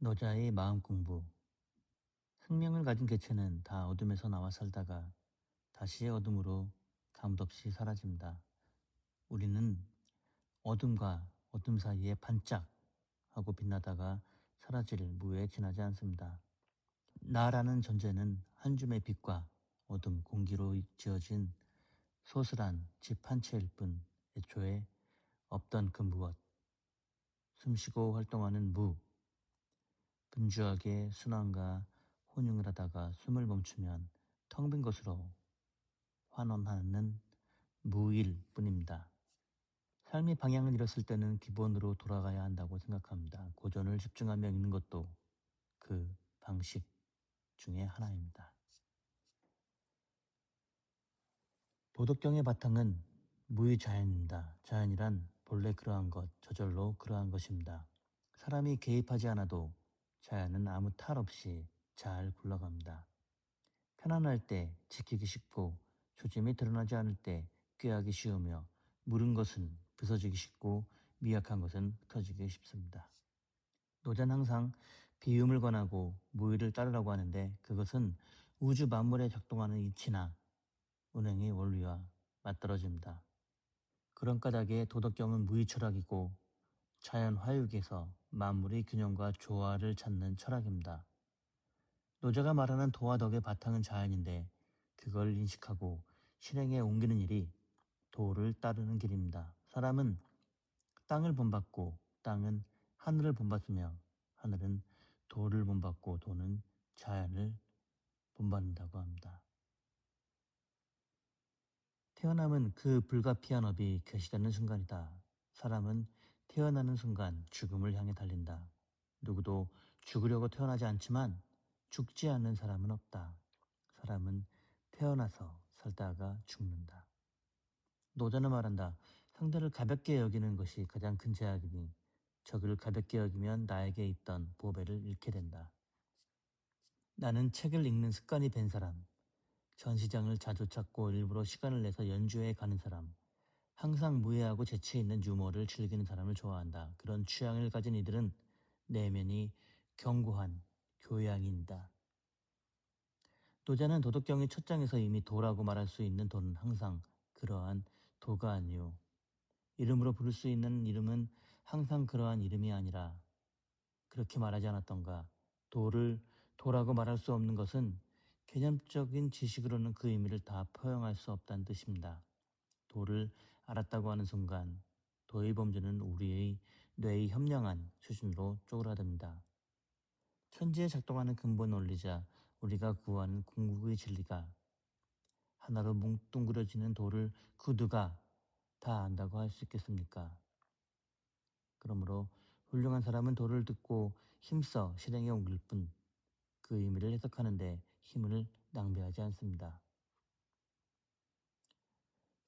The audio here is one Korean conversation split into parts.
노자의 마음 공부. 생명을 가진 개체는 다 어둠에서 나와 살다가 다시 어둠으로 감독없이 사라집니다. 우리는 어둠과 어둠 사이에 반짝 하고 빛나다가 사라질 무에 지나지 않습니다. 나라는 존재는 한 줌의 빛과 어둠 공기로 지어진 소슬한 집 한 채일 뿐, 애초에 없던 그 무엇, 숨쉬고 활동하는 무, 분주하게 순환과 혼용을 하다가 숨을 멈추면 텅 빈 것으로 환원하는 무일 뿐입니다. 삶의 방향을 잃었을 때는 기본으로 돌아가야 한다고 생각합니다. 고전을 집중하며 읽는 것도 그 방식 중에 하나입니다. 도덕경의 바탕은 무의자연입니다. 자연이란 본래 그러한 것, 저절로 그러한 것입니다. 사람이 개입하지 않아도 자연은 아무 탈 없이 잘 굴러갑니다. 편안할 때 지키기 쉽고 조짐이 드러나지 않을 때 꾀하기 쉬우며 무른 것은 부서지기 쉽고 미약한 것은 흩어지기 쉽습니다. 노자는 항상 비음을 권하고 무의를 따르라고 하는데 그것은 우주 만물에 작동하는 이치나 운행의 원리와 맞떨어집니다. 그런 까닭에 도덕경은 무의 철학이고 자연 화육에서 만물의 균형과 조화를 찾는 철학입니다. 노자가 말하는 도와 덕의 바탕은 자연인데 그걸 인식하고 실행에 옮기는 일이 도를 따르는 길입니다. 사람은 땅을 본받고 땅은 하늘을 본받으며 하늘은 도를 본받고 도는 자연을 본받는다고 합니다. 태어남은 그 불가피한 업이 결실되는 순간이다. 사람은 태어나는 순간 죽음을 향해 달린다. 누구도 죽으려고 태어나지 않지만 죽지 않는 사람은 없다. 사람은 태어나서 살다가 죽는다. 노자는 말한다. 상대를 가볍게 여기는 것이 가장 큰 죄악이니 적을 가볍게 여기면 나에게 있던 보배를 잃게 된다. 나는 책을 읽는 습관이 된 사람, 전시장을 자주 찾고 일부러 시간을 내서 연주회 가는 사람, 항상 무해하고 재치 있는 유머를 즐기는 사람을 좋아한다. 그런 취향을 가진 이들은 내면이 견고한 교양인다. 노자는 도덕경의 첫 장에서 이미 도라고 말할 수 있는 도는 항상 그러한 도가 아니요. 이름으로 부를 수 있는 이름은 항상 그러한 이름이 아니라 그렇게 말하지 않았던가. 도를 도라고 말할 수 없는 것은 개념적인 지식으로는 그 의미를 다 포용할 수 없다는 뜻입니다. 도를 알았다고 하는 순간 도의 범주는 우리의 뇌의 현명한 수준으로 쪼그라듭니다. 천지에 작동하는 근본 원리자 우리가 구하는 궁극의 진리가 하나로 뭉뚱그려지는 도를 그 누가 다 안다고 할 수 있겠습니까? 그러므로 훌륭한 사람은 도를 듣고 힘써 실행에 옮길 뿐 그 의미를 해석하는데 힘을 낭비하지 않습니다.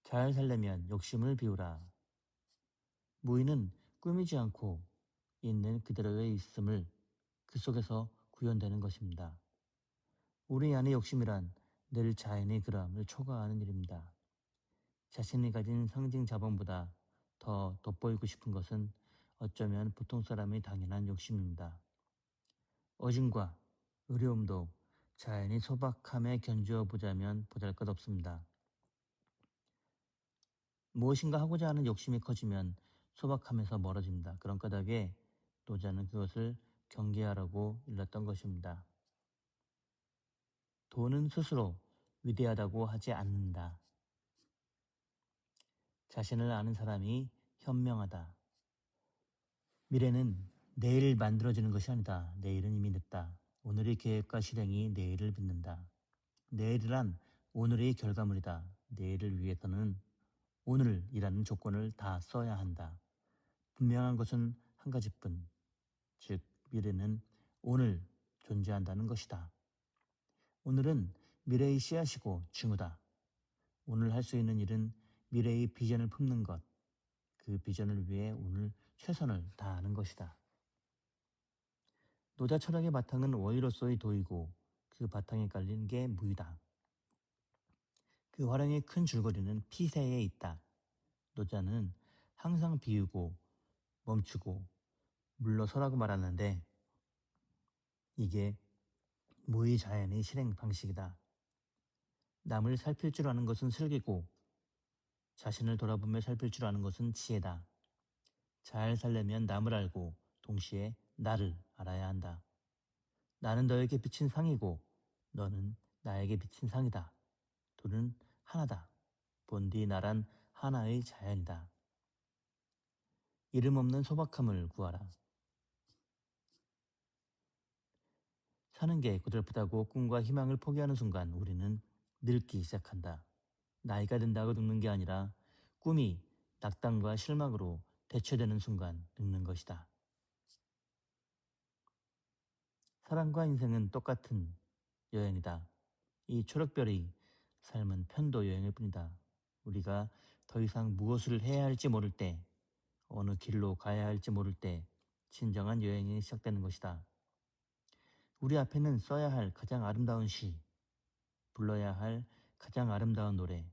잘 살려면 욕심을 비우라. 무의는 꾸미지 않고 있는 그대로의 있음을 그 속에서 구현되는 것입니다. 우리 안의 욕심이란 늘 자연의 그러함을 초과하는 일입니다. 자신이 가진 상징 자본보다 더 돋보이고 싶은 것은 어쩌면 보통 사람의 당연한 욕심입니다. 어짐과 어려움도 자연의 소박함에 견주어 보자면 보잘것없습니다. 무엇인가 하고자 하는 욕심이 커지면 소박함에서 멀어집니다. 그런 까닭에 노자는 그것을 경계하라고 일렀던 것입니다. 도는 스스로 위대하다고 하지 않는다. 자신을 아는 사람이 현명하다. 미래는 내일 만들어지는 것이 아니다. 내일은 이미 늦다. 오늘의 계획과 실행이 내일을 빚는다. 내일이란 오늘의 결과물이다. 내일을 위해서는 오늘이라는 조건을 다 써야 한다. 분명한 것은 한 가지뿐, 즉 미래는 오늘 존재한다는 것이다. 오늘은 미래의 씨앗이고 징후다. 오늘 할 수 있는 일은 미래의 비전을 품는 것, 그 비전을 위해 오늘 최선을 다하는 것이다. 노자 철학의 바탕은 원리로서의 도이고 그 바탕에 깔린 게 무이다. 그 활용의 큰 줄거리는 피세에 있다. 노자는 항상 비우고 멈추고 물러서라고 말하는데 이게 무의자연의 실행 방식이다. 남을 살필 줄 아는 것은 슬기고 자신을 돌아보며 살필 줄 아는 것은 지혜다. 잘 살려면 남을 알고 동시에 나를 알아야 한다. 나는 너에게 비친 상이고 너는 나에게 비친 상이다. 둘은 하나다. 본디 나란 하나의 자연이다. 이름 없는 소박함을 구하라. 사는 게 고달프다고 꿈과 희망을 포기하는 순간 우리는 늙기 시작한다. 나이가 든다고 늙는 게 아니라 꿈이 낙담과 실망으로 대체되는 순간 늙는 것이다. 사랑과 인생은 똑같은 여행이다. 이 초록별이 삶은 편도 여행일 뿐이다. 우리가 더 이상 무엇을 해야 할지 모를 때, 어느 길로 가야 할지 모를 때 진정한 여행이 시작되는 것이다. 우리 앞에는 써야 할 가장 아름다운 시, 불러야 할 가장 아름다운 노래,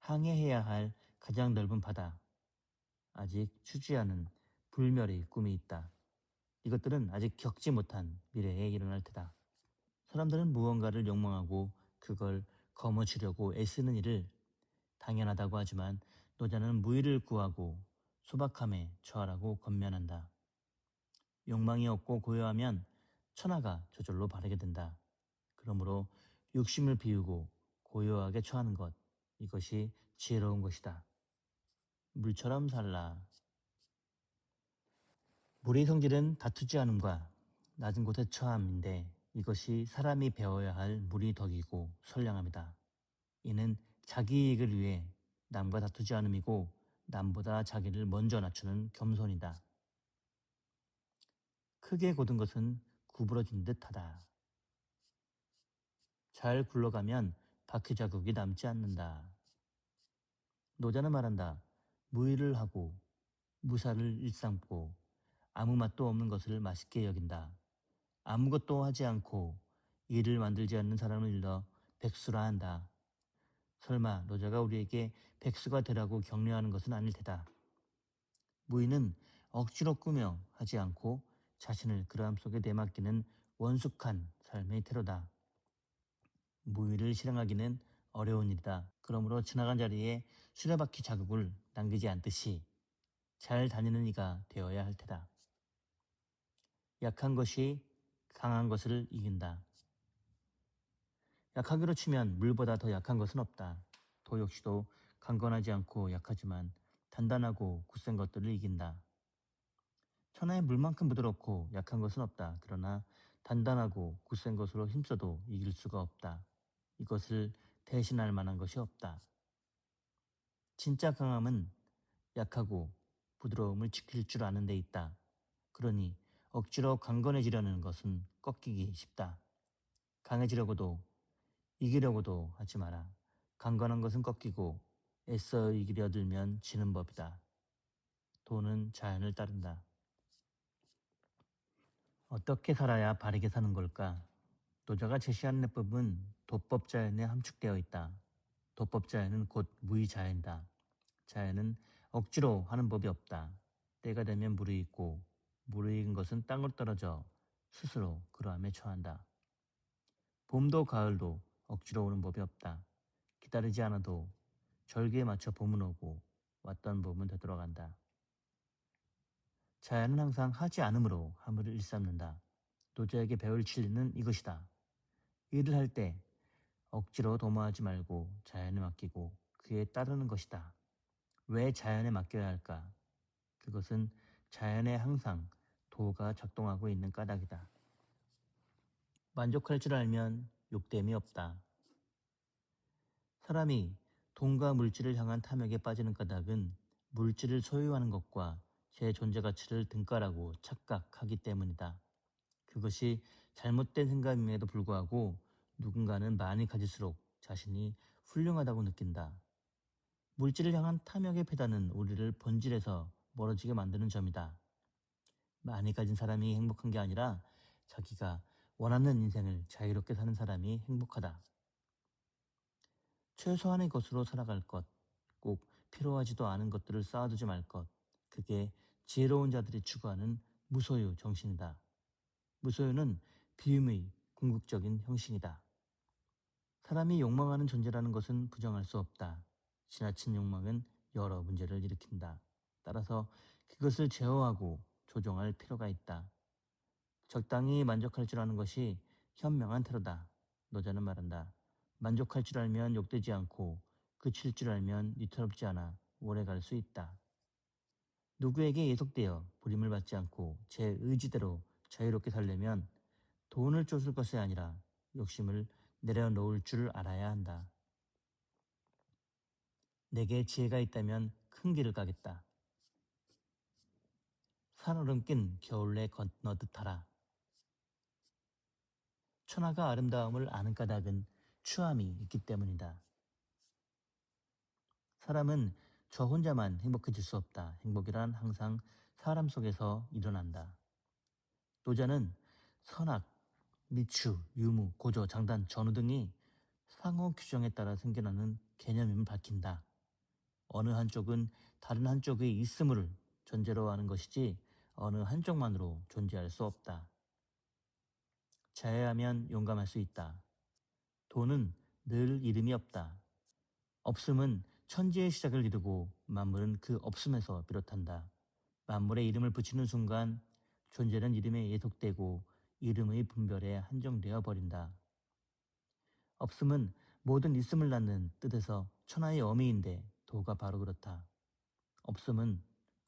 항해해야 할 가장 넓은 바다, 아직 추지 않은 불멸의 꿈이 있다. 이것들은 아직 겪지 못한 미래에 일어날 테다. 사람들은 무언가를 욕망하고 그걸 거머쥐려고 애쓰는 일을 당연하다고 하지만 노자는 무의를 구하고 소박함에 처하라고 권면한다. 욕망이 없고 고요하면 천하가 저절로 바르게 된다. 그러므로 욕심을 비우고 고요하게 처하는 것, 이것이 지혜로운 것이다. 물처럼 살라. 물의 성질은 다투지 않음과 낮은 곳에 처함인데 이것이 사람이 배워야 할 물의 덕이고 선량함이다. 이는 자기 이익을 위해 남과 다투지 않음이고 남보다 자기를 먼저 낮추는 겸손이다. 크게 곧은 것은 구부러진 듯하다. 잘 굴러가면 바퀴 자국이 남지 않는다. 노자는 말한다. 무의를 하고 무사를 일삼고 아무 맛도 없는 것을 맛있게 여긴다. 아무것도 하지 않고 일을 만들지 않는 사람을 일러 백수라 한다. 설마 노자가 우리에게 백수가 되라고 격려하는 것은 아닐 테다. 무의는 억지로 꾸며 하지 않고 자신을 그러함 속에 내맡기는 원숙한 삶의 태도다. 무의를 실행하기는 어려운 일이다. 그러므로 지나간 자리에 수레바퀴 자국을 남기지 않듯이 잘 다니는 이가 되어야 할 테다. 약한 것이 강한 것을 이긴다. 약하기로 치면 물보다 더 약한 것은 없다. 도 역시도 강건하지 않고 약하지만 단단하고 굳센 것들을 이긴다. 천하에 물만큼 부드럽고 약한 것은 없다. 그러나 단단하고 굳센 것으로 힘써도 이길 수가 없다. 이것을 대신할 만한 것이 없다. 진짜 강함은 약하고 부드러움을 지킬 줄 아는 데 있다. 그러니 억지로 강건해지려는 것은 꺾이기 쉽다. 강해지려고도 이기려고도 하지 마라. 강건한 것은 꺾이고 애써 이기려 들면 지는 법이다. 도는 자연을 따른다. 어떻게 살아야 바르게 사는 걸까? 노자가 제시한 내법은 도법자연에 함축되어 있다. 도법자연은 곧 무의자연이다. 자연은 억지로 하는 법이 없다. 때가 되면 무르익고 무르익은 것은 땅으로 떨어져 스스로 그러함에 처한다. 봄도 가을도 억지로 오는 법이 없다. 기다리지 않아도 절기에 맞춰 봄은 오고 왔던 봄은 되돌아간다. 자연은 항상 하지 않으므로 하물을 일삼는다. 노자에게 배울 진리는 이것이다. 일을 할 때 억지로 도모하지 말고 자연에 맡기고 그에 따르는 것이다. 왜 자연에 맡겨야 할까? 그것은 자연에 항상 도가 작동하고 있는 까닭이다. 만족할 줄 알면 욕됨이 없다. 사람이 돈과 물질을 향한 탐욕에 빠지는 까닭은 물질을 소유하는 것과 제 존재 가치를 등가라고 착각하기 때문이다. 그것이 잘못된 생각임에도 불구하고 누군가는 많이 가질수록 자신이 훌륭하다고 느낀다. 물질을 향한 탐욕의 패단은 우리를 본질에서 멀어지게 만드는 점이다. 많이 가진 사람이 행복한 게 아니라 자기가 원하는 인생을 자유롭게 사는 사람이 행복하다. 최소한의 것으로 살아갈 것, 꼭 필요하지도 않은 것들을 쌓아두지 말 것, 그게 지혜로운 자들이 추구하는 무소유 정신이다. 무소유는 비움의 궁극적인 형식이다. 사람이 욕망하는 존재라는 것은 부정할 수 없다. 지나친 욕망은 여러 문제를 일으킨다. 따라서 그것을 제어하고 조정할 필요가 있다. 적당히 만족할 줄 아는 것이 현명한 태도다. 노자는 말한다. 만족할 줄 알면 욕되지 않고 그칠 줄 알면 위태롭지 않아 오래 갈 수 있다. 누구에게 예속되어 부림을 받지 않고 제 의지대로 자유롭게 살려면 돈을 쫓을 것이 아니라 욕심을 내려놓을 줄 알아야 한다. 내게 지혜가 있다면 큰 길을 가겠다. 산얼음 낀 겨울에 건너듯 하라. 천하가 아름다움을 아는 까닭은 추함이 있기 때문이다. 사람은 저 혼자만 행복해질 수 없다. 행복이란 항상 사람 속에서 일어난다. 노자는 선악, 미추, 유무, 고조, 장단, 전후 등이 상호 규정에 따라 생겨나는 개념임을 밝힌다. 어느 한쪽은 다른 한쪽의 있음을 전제로 하는 것이지 어느 한쪽만으로 존재할 수 없다. 자해하면 용감할 수 있다. 돈은 늘 이름이 없다. 없음은 천지의 시작을 이루고 만물은 그 없음에서 비롯한다. 만물에 이름을 붙이는 순간 존재는 이름에 예속되고 이름의 분별에 한정되어 버린다. 없음은 모든 있음을 낳는 뜻에서 천하의 어미인데 도가 바로 그렇다. 없음은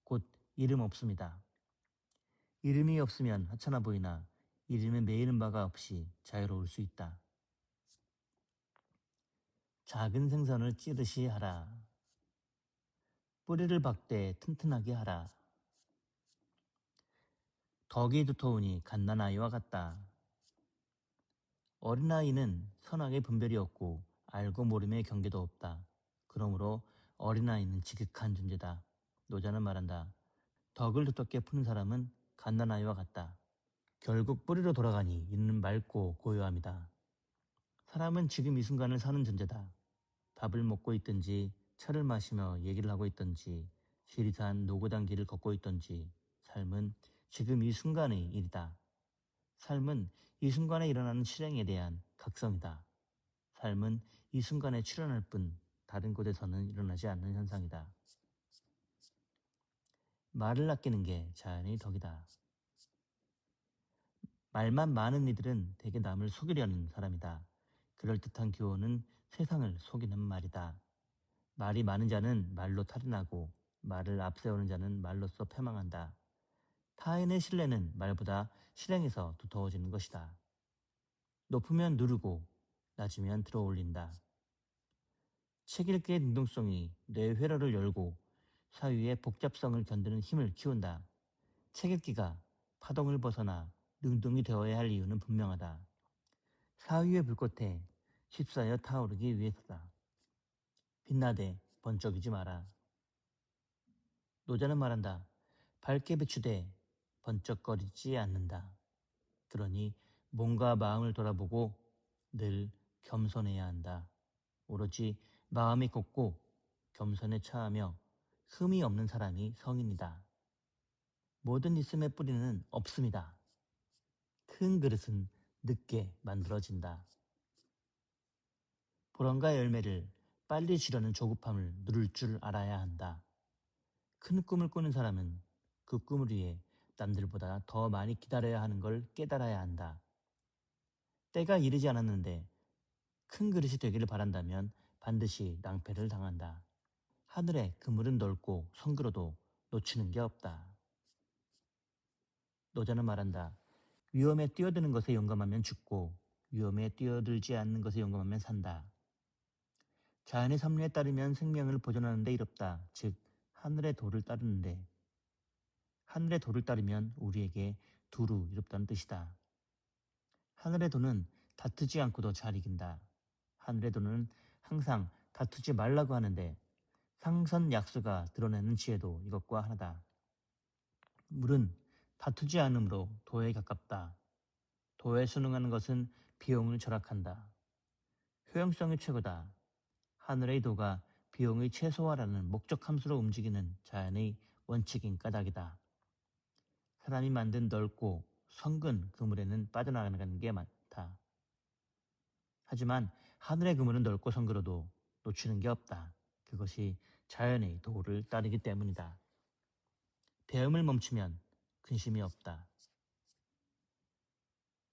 곧 이름 없음이다. 이름이 없으면 하찮아 보이나 이름에 매이는 바가 없이 자유로울 수 있다. 작은 생선을 찌르시 하라. 뿌리를 박되 튼튼하게 하라. 덕이 두터우니 갓난아이와 같다. 어린아이는 선악의 분별이 없고 알고 모름의 경계도 없다. 그러므로 어린아이는 지극한 존재다. 노자는 말한다. 덕을 두텁게 푸는 사람은 갓난아이와 같다. 결국 뿌리로 돌아가니 이는 맑고 고요함이다. 사람은 지금 이 순간을 사는 존재다. 밥을 먹고 있든지 차를 마시며 얘기를 하고 있든지 지리산 노고단 길을 걷고 있든지 삶은 지금 이 순간의 일이다. 삶은 이 순간에 일어나는 실행에 대한 각성이다. 삶은 이 순간에 출현할 뿐 다른 곳에서는 일어나지 않는 현상이다. 말을 아끼는 게 자연의 덕이다. 말만 많은 이들은 대개 남을 속이려는 사람이다. 그럴듯한 교훈은 세상을 속이는 말이다. 말이 많은 자는 말로 탈인하고 말을 앞세우는 자는 말로써 패망한다. 타인의 신뢰는 말보다 실행에서 두터워지는 것이다. 높으면 누르고 낮으면 들어올린다. 책 읽기의 능동성이 뇌 회로를 열고 사유의 복잡성을 견디는 힘을 키운다. 책 읽기가 파동을 벗어나 능동이 되어야 할 이유는 분명하다. 사유의 불꽃에 휩싸여 타오르기 위해서다. 빛나되 번쩍이지 마라. 노자는 말한다. 밝게 비추되 번쩍거리지 않는다. 그러니 몸과 마음을 돌아보고 늘 겸손해야 한다. 오로지 마음이 곱고 겸손에 처하며 흠이 없는 사람이 성인이다. 모든 있음의 뿌리는 없음이다. 큰 그릇은 늦게 만들어진다. 보람과 열매를 빨리 주려는 조급함을 누를 줄 알아야 한다. 큰 꿈을 꾸는 사람은 그 꿈을 위해 남들보다 더 많이 기다려야 하는 걸 깨달아야 한다. 때가 이르지 않았는데 큰 그릇이 되기를 바란다면 반드시 낭패를 당한다. 하늘의 그물은 넓고 성그러도 놓치는 게 없다. 노자는 말한다. 위험에 뛰어드는 것에 용감하면 죽고 위험에 뛰어들지 않는 것에 용감하면 산다. 자연의 섭리에 따르면 생명을 보존하는 데 이롭다. 즉 하늘의 도를 따르는데 하늘의 도를 따르면 우리에게 두루 이롭다는 뜻이다. 하늘의 도는 다투지 않고도 잘 이긴다. 하늘의 도는 항상 다투지 말라고 하는데 상선약수가 드러내는 지혜도 이것과 하나다. 물은 다투지 않으므로 도에 가깝다. 도에 순응하는 것은 비용을 절약한다. 효용성이 최고다. 하늘의 도가 비용의 최소화라는 목적 함수로 움직이는 자연의 원칙인 까닭이다. 사람이 만든 넓고 성근 그물에는 빠져나가는 게 많다. 하지만 하늘의 그물은 넓고 성그러도 놓치는 게 없다. 그것이 자연의 도를 따르기 때문이다. 배움을 멈추면 근심이 없다.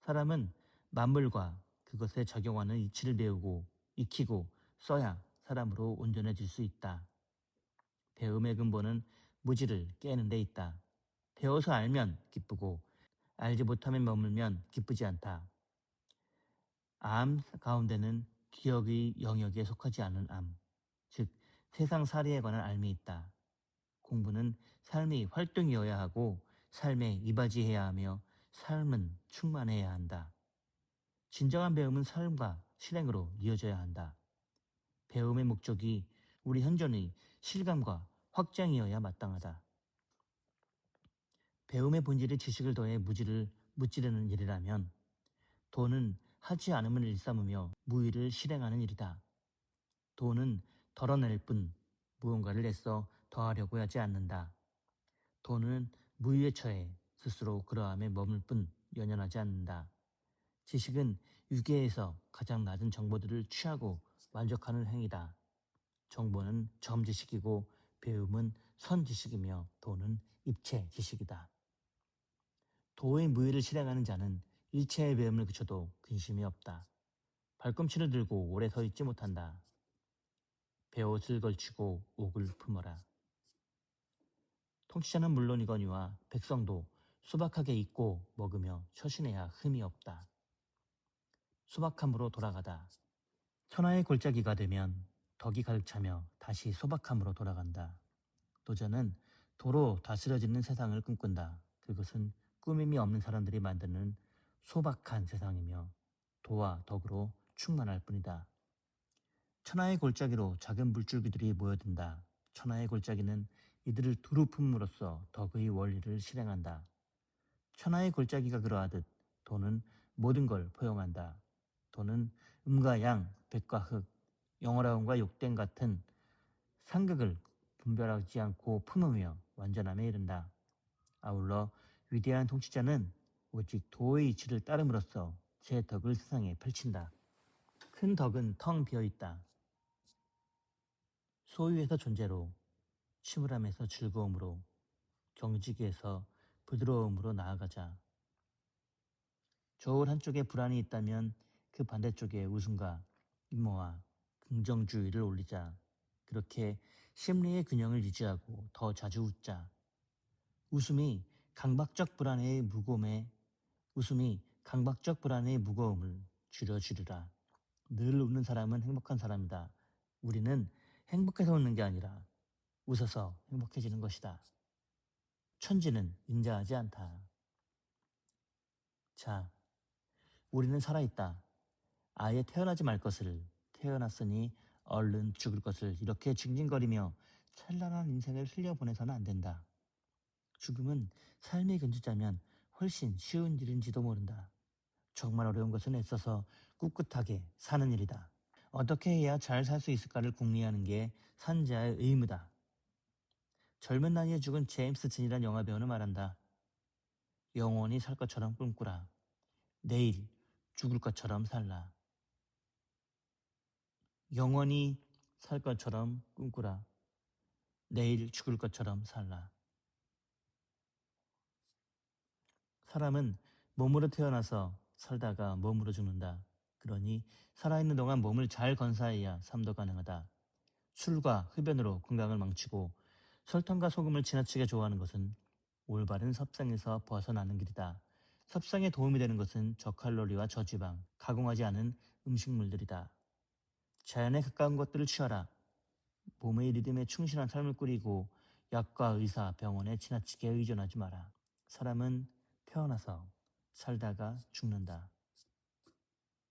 사람은 만물과 그것에 적용하는 이치를 배우고 익히고 써야 사람으로 온전해질 수 있다. 배움의 근본은 무지를 깨는 데 있다. 배워서 알면 기쁘고 알지 못하면 머물면 기쁘지 않다. 암 가운데는 기억의 영역에 속하지 않은 암, 즉 세상살이에 관한 알미 있다. 공부는 삶의 활동이어야 하고 삶에 이바지해야 하며 삶은 충만해야 한다. 진정한 배움은 삶과 실행으로 이어져야 한다. 배움의 목적이 우리 현존의 실감과 확장이어야 마땅하다. 배움의 본질이 지식을 더해 무지를 무찌르는 일이라면 도는 하지 않음을 일삼으며 무의를 실행하는 일이다. 도는 덜어낼 뿐 무언가를 애써 더하려고 하지 않는다. 도는 무의에 처해 스스로 그러함에 머물 뿐 연연하지 않는다. 지식은 유계에서 가장 낮은 정보들을 취하고 만족하는 행위다. 정보는 점지식이고 배움은 선지식이며 도는 입체지식이다. 도의 무의를 실행하는 자는 일체의 배움을 그쳐도 근심이 없다. 발꿈치를 들고 오래 서 있지 못한다. 베옷을 걸치고 옥을 품어라. 통치자는 물론이거니와 백성도 소박하게 입고 먹으며 처신해야 흠이 없다. 소박함으로 돌아가다. 천하의 골짜기가 되면 덕이 가득 차며 다시 소박함으로 돌아간다. 도전은 도로 다스려지는 세상을 꿈꾼다. 그것은 꾸밈이 없는 사람들이 만드는 소박한 세상이며 도와 덕으로 충만할 뿐이다. 천하의 골짜기로 작은 물줄기들이 모여든다. 천하의 골짜기는 이들을 두루 품음으로써 덕의 원리를 실행한다. 천하의 골짜기가 그러하듯 도는 모든 걸 포용한다. 도는 음과 양, 백과 흑, 영어라움과 욕됨 같은 상극을 분별하지 않고 품으며 완전함에 이른다. 아울러 위대한 통치자는 오직 도의 이치를 따름으로써 제 덕을 세상에 펼친다. 큰 덕은 텅 비어있다. 소유에서 존재로, 침울함에서 즐거움으로, 경직에서 부드러움으로 나아가자. 저울 한쪽에 불안이 있다면 그 반대쪽에 웃음과 임모와 긍정주의를 올리자. 그렇게 심리의 균형을 유지하고 더 자주 웃자. 웃음이 강박적 불안의 무거움을 줄여주리라. 늘 웃는 사람은 행복한 사람이다. 우리는 행복해서 웃는 게 아니라 웃어서 행복해지는 것이다. 천지는 인자하지 않다. 자, 우리는 살아있다. 아예 태어나지 말 것을, 태어났으니 얼른 죽을 것을 이렇게 징징거리며 찬란한 인생을 흘려보내서는 안 된다. 죽음은 삶의 근주자면 훨씬 쉬운 일인지도 모른다. 정말 어려운 것은 애써서 꿋꿋하게 사는 일이다. 어떻게 해야 잘 살 수 있을까를 궁리하는 게 산자의 의무다. 젊은 나이에 죽은 제임스 진이란 영화배우는 말한다. 영원히 살 것처럼 꿈꾸라. 내일 죽을 것처럼 살라. 영원히 살 것처럼 꿈꾸라. 내일 죽을 것처럼 살라. 사람은 몸으로 태어나서 살다가 몸으로 죽는다. 그러니 살아있는 동안 몸을 잘 건사해야 삶도 가능하다. 술과 흡연으로 건강을 망치고 설탕과 소금을 지나치게 좋아하는 것은 올바른 섭상에서 벗어나는 길이다. 섭상에 도움이 되는 것은 저칼로리와 저지방, 가공하지 않은 음식물들이다. 자연에 가까운 것들을 취하라. 몸의 리듬에 충실한 삶을 꾸리고 약과 의사, 병원에 지나치게 의존하지 마라. 사람은 태어나서 살다가 죽는다.